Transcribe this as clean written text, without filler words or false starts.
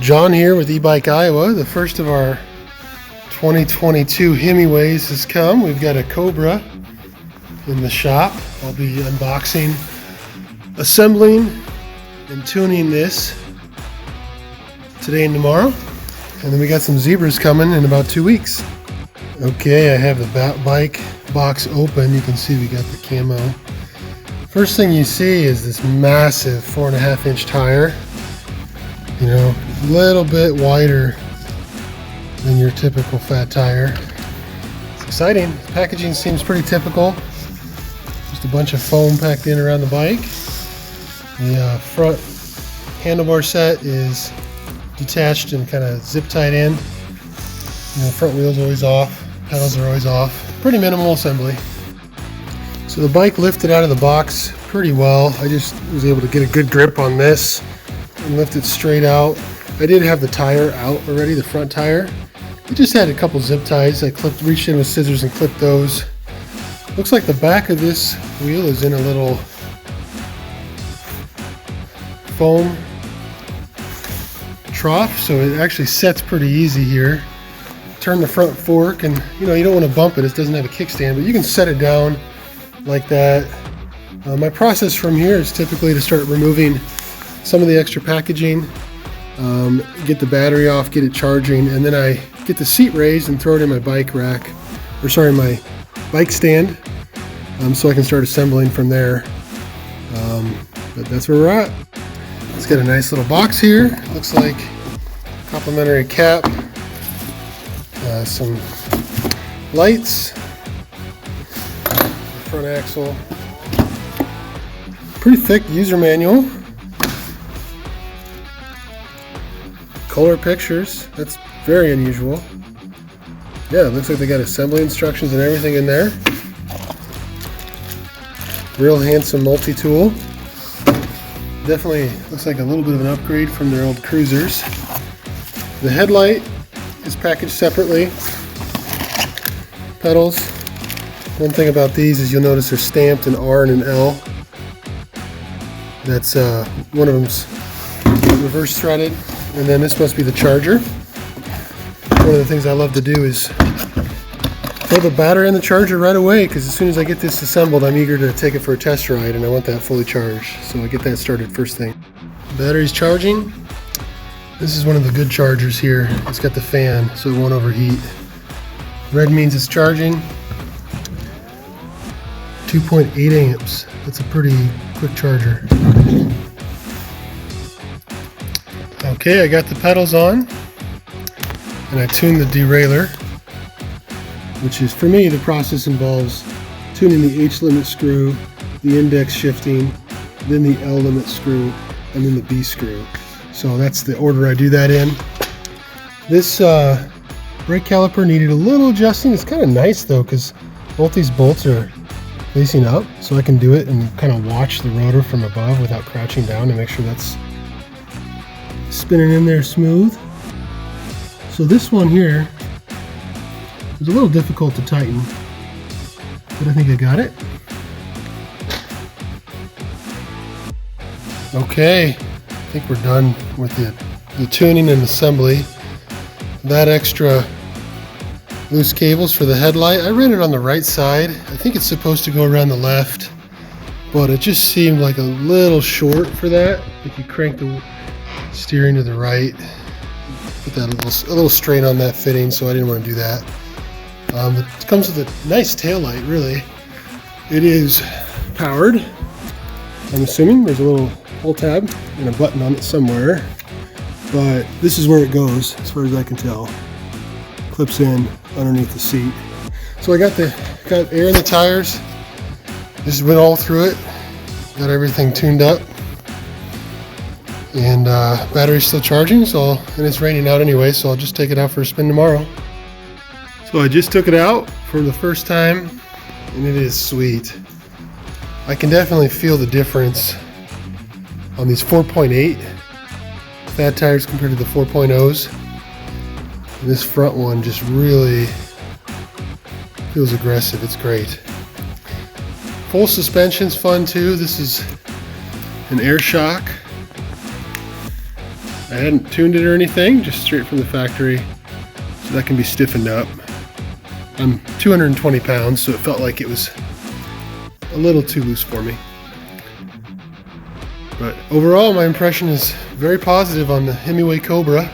John here with E-Bike Iowa. The first of our 2022 Himiways has come. We've got a Cobra in the shop. I'll be unboxing, assembling, and tuning this today and tomorrow. And then we got some Zebras coming in about 2 weeks. Okay, I have the bike box open. You can see we got the camo. First thing you see is this massive 4.5-inch tire. You know, a little bit wider than your typical fat tire. It's exciting. The packaging seems pretty typical. Just a bunch of foam packed in around the bike. The front handlebar set is detached and kind of zip tied in. The front wheel's always off, pedals are always off. Pretty minimal assembly. So the bike lifted out of the box pretty well. I just was able to get a good grip on this and lift it straight out. I did have the tire out already, the front tire. It just had a couple zip ties. I reached in with scissors and clipped those. Looks like the back of this wheel is in a little foam trough, so it actually sets pretty easy here. Turn the front fork, and you don't want to bump it. It doesn't have a kickstand, but you can set it down like that. My process from here is typically to start removing some of the extra packaging, get the battery off, get it charging, and then I get the seat raised and throw it in my bike rack, my bike stand, so I can start assembling from there. But that's where we're at. It's got a nice little box here. Looks like complimentary cap, some lights, the front axle, pretty thick user manual. Color pictures, that's very unusual. Yeah, it looks like they got assembly instructions and everything in there. Real handsome multi-tool. Definitely looks like a little bit of an upgrade from their old cruisers. The headlight is packaged separately. Pedals. One thing about these is you'll notice they're stamped an R and an L. That's one of them's reverse threaded. And then this must be the charger. One of the things I love to do is throw the battery in the charger right away, because as soon as I get this assembled, I'm eager to take it for a test ride, and I want that fully charged. So I get that started first thing. Battery's charging. This is one of the good chargers here. It's got the fan, so it won't overheat. Red means it's charging. 2.8 amps. That's a pretty quick charger. Okay, I got the pedals on, and I tuned the derailleur, which is, for me, the process involves tuning the H limit screw, the index shifting, then the L limit screw, and then the B screw. So that's the order I do that in. This brake caliper needed a little adjusting. It's kind of nice though, because both these bolts are facing up, so I can do it and kind of watch the rotor from above without crouching down to make sure that's spinning in there smooth. So this one here is a little difficult to tighten, but I think I got it. Okay, I think we're done with the tuning and assembly. That extra loose cables for the headlight, I ran it on the right side. I think it's supposed to go around the left, but it just seemed like a little short for that. If you crank the steering to the right, put that a little strain on that fitting, so I didn't want to do that. It comes with a nice taillight, really. It is powered. I'm assuming there's a little pull tab and a button on it somewhere, but this is where it goes as far as I can tell. Clips in underneath the seat. So I got air in the tires. Just went all through it. Got everything tuned up. And battery's still charging, and it's raining out anyway, so I'll just take it out for a spin tomorrow. So I just took it out for the first time and it is sweet. I can definitely feel the difference on these 4.8 fat tires compared to the 4.0s. And this front one just really feels aggressive. It's great. Full suspension's fun too. This is an air shock. I hadn't tuned it or anything, just straight from the factory, so that can be stiffened up. I'm 220 pounds, so it felt like it was a little too loose for me. But overall, my impression is very positive on the Himiway Cobra.